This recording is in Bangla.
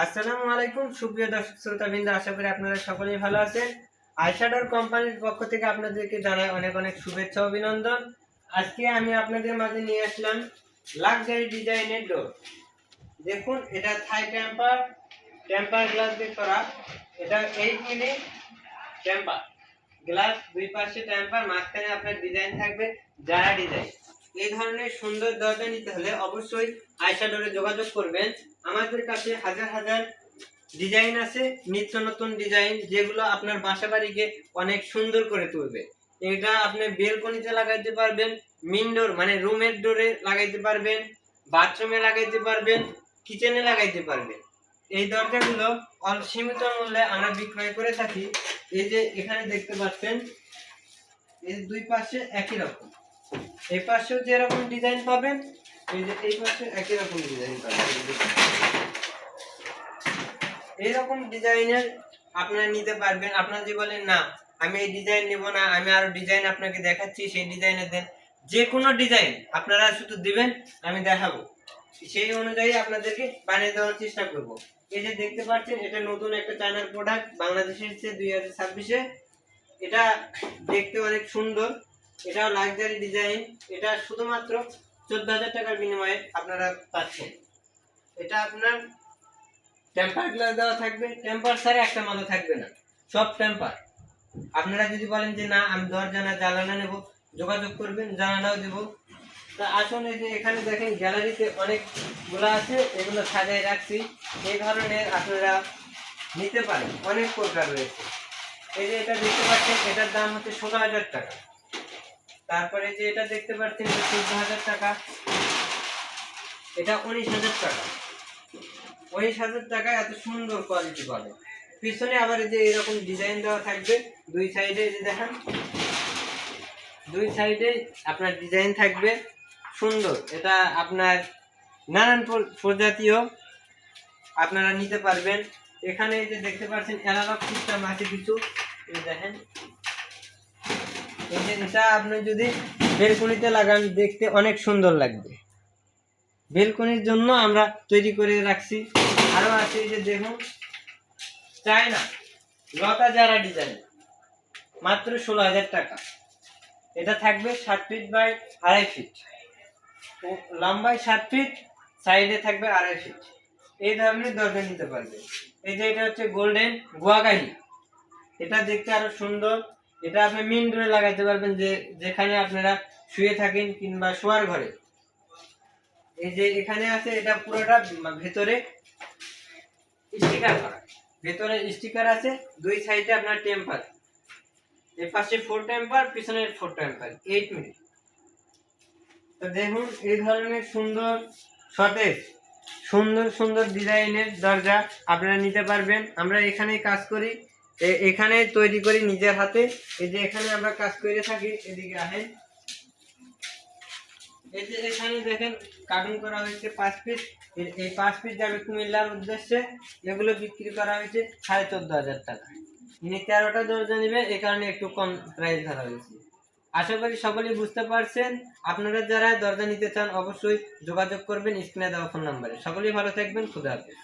আসসালামু আলাইকুম সুপ্রিয় দর্শক শ্রোতাবৃন্দ, আশা করি আপনারা সকলেই ভালো আছেন। আইশ্যাডোর কোম্পানির পক্ষ থেকে আপনাদেরকে জানাই অনেক অনেক শুভেচ্ছা অভিনন্দন। আজকে আমি আপনাদের মাঝে নিয়ে আসলাম লাক্সারি ডিজাইনের ডোর। দেখুন, এটা থাই টেম্পার গ্লাস দিয়ে করা। এটা 8 মিলি টেম্পার গ্লাস, দুই পাশে টেম্পার, মাঝখানে আপনার ডিজাইন থাকবে জারা ডিজাইন। এই ধরনের সুন্দর দরজা নিতে হলে অবশ্যই আইশ্যাডোরে যোগাযোগ করবেন। আমাদের কাছে হাজার হাজার ডিজাইন আছে, নিত্য নতুন ডিজাইন, যেগুলো আপনার বাসা বাড়িকে অনেক সুন্দর করে তুলবে। এটা আপনি বেলকনিতে লাগাইতে পারবেন, মিনডোর মানে রুমের ডোরে লাগাইতে পারবেন, বাথরুমে লাগাইতে পারবেন, কিচেনে লাগাইতে পারবেন। এই দরজাগুলো সীমিত মূল্যে আমরা বিক্রয় করে থাকি। এই যে এখানে দেখতে পাচ্ছেন, এই দুই পাশে একই রকম, এই পাশেও যেরকম ডিজাইন পাবেন, এই যে এই পাশে একই রকম ডিজাইন পাবেন। এইরকম ডিজাইনের আপনারা নিতে পারবেন। আপনারা যদি বলেন না আমি এই ডিজাইন নিব না, আমি আরো ডিজাইন আপনাকে দেখাচ্ছি, সেই ডিজাইনে দেন। যে কোনো ডিজাইন আপনারা শুধু দিবেন, আমি দেখাবো, সেই অনুযায়ী আপনাদেরকে বানিয়ে দেওয়ার চেষ্টা করব। এই যে দেখতে পাচ্ছেন, এটা নতুন একটা চায়নার প্রোডাক্ট, বাংলাদেশে এসেছে 2026-এ। এটা দেখতে অনেক সুন্দর, এটাও লাক্সারি ডিজাইন। এটা শুধুমাত্র 14,000 টাকার বিনিময়ে আপনারা পাচ্ছেন। এটা আপনার টেম্পার গ্লাস দেওয়া থাকবে, টেম্পার ছাড়া একটা মালও থাকবে না, সব টেম্পার। আপনারা যদি বলেন যে না আমি দরজা না জানালা নেব, যোগাযোগ করবেন, জানালাও দেব। তা আসুন, এই যে এখানে দেখেন গ্যালারিতে অনেকগুলো আছে, এগুলো সাজায় রাখছি। এই ধরনের আপনারা নিতে পারেন, অনেক প্রকার রয়েছে। এই যে এটা দেখতে পাচ্ছেন, এটার দাম হচ্ছে 16,000 টাকা। তারপরে যে এটা দেখতে পাচ্ছেন, এটা 14,000 টাকা, এটা 19,000 টাকা। 19,000 টাকায় এত সুন্দর কোয়ালিটি পাবেন। পিছনে আবার এই যে এরকম ডিজাইন দেওয়া থাকবে, দুই সাইডে যে দেখেন, দুই সাইডে আপনার ডিজাইন থাকবে সুন্দর। এটা আপনার নানান প্রজাতীয় আপনারা নিতে পারবেন। এখানে এই যে দেখতে পাচ্ছেন অ্যানালগ সিস্টেম আছে কিছু, এই দেখেন। এই যে এটা আপনি যদি বেলকনিতে লাগান, দেখতে অনেক সুন্দর লাগবে। বেলকনির জন্য আমরা তৈরি করে রাখছি। আরো আছে, এই যে দেখুন চায়না লতা জারা ডিজাইন, মাত্র 16,000 টাকা। এটা থাকবে 7 ফিট বাই 2.5 ফিট, লম্বায় 7 ফিট, সাইডে থাকবে 2.5 ফিট। এই ধরনের দরজা নিতে পারবে। এই যে এটা হচ্ছে গোল্ডেন গুয়াগাহি, এটা দেখতে আরো সুন্দর। এটা আপনি মেইন ডোরে লাগাইতে পারবেন, যে যেখানে আপনারা শুয়ে থাকেন কিংবা শোয়ার ঘরে। এই যে এখানে আছে, এটা পুরোটা ভেতরে স্টিকার করা, ভেতরে স্টিকার আছে, দুই সাইডে আপনার টেম্পার, এই পাশে 4 টেম্পার, পিছনে 4 টেম্পার, 8 মিলি। তো দেখুন, এই ধরনের সুন্দর সতেজ সুন্দর সুন্দর ডিজাইনের দরজা আপনারা নিতে পারবেন। আমরা এখানেই কাজ করি, এখানে তৈরি করি নিজের হাতে। এই যে এখানে আমরা কাজ করে থাকি, এদিকে আসেন। এই যে এখানে দেখেন কার্টুন করা হয়েছে 5 ফিট, এই 5 ফিট যাবে কুমিল্লার উদ্দেশ্যে। এগুলো বিক্রি করা হয়েছে 14,500 টাকা। ইনি 13টা দরজা নেবে, এই কারণে একটু কম প্রাইস ধরা হয়েছে। আশা করি সকলেই বুঝতে পারছেন। আপনারা যারা দরজা নিতে চান অবশ্যই যোগাযোগ করবেন স্ক্রিনে দেওয়া ফোন নাম্বারে। সকলেই ভালো থাকবেন, খুদা হাফেজ।